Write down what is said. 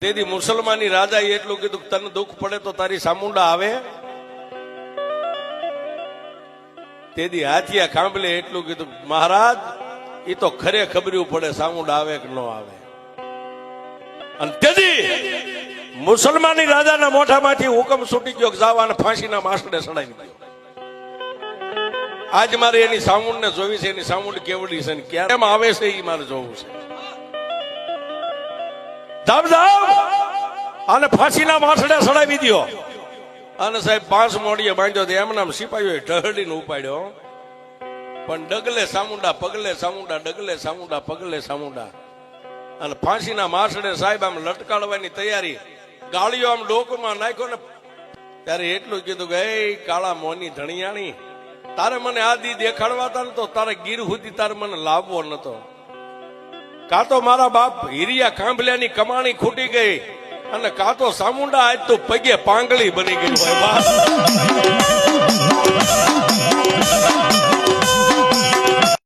તેથી મુસલમાની રાજાએ એટલું કીધું કે તને દુઃખ પડે તો તારી સામુંડા આવે. તેથી હાથિયા ખાંભલે એટલું કીધું મહારાજ એ તો ખરે ખબર્યું પડે સામુંડા આવે કે ન આવે. અને તેથી મુસલમાની રાજાના મોઢામાંથી હુકમ છૂટી ગયો જાવાને ફાંસીના માસડે સડાવી દીધો. આજ મારે એની સામુંડ ને જોવી છે, એની સામુંડ કેવડી છે ને ક્યારે આવે છે એ મારે જોવું છે. જાવ જાવ અને ફાંસીના માસડે સડાવી દો. અને સાહેબ 5 મોડીએ બાંધ્યો તો એમનામ સિપાહીઓએ ઢહડીને ઉપાડ્યો. પણ ડગલે સામુંડા પગલે સામુંડા, ડગલે સામુંડા પગલે સામુંડા. અને ફાંસીના માસડે સાહેબ આમ લટકાડવાની તૈયારી, ગાળીઓ આમ ડોકમાં નાખ્યો ને ત્યારે એટલું કીધું કે એ કાળા મોની ધણિયાણી, તારે મને આ દી દેખાડવા હતા ને તો તારે ગીર સુધી તારે મને લાવવો નતો. કાં તો મારા બાપ હીરિયા કાંભલ્યાની કમાણી ખૂટી ગઈ અને કાં તો સામુંડા આજ તો પગે પાંગળી બની ગઈ હોય.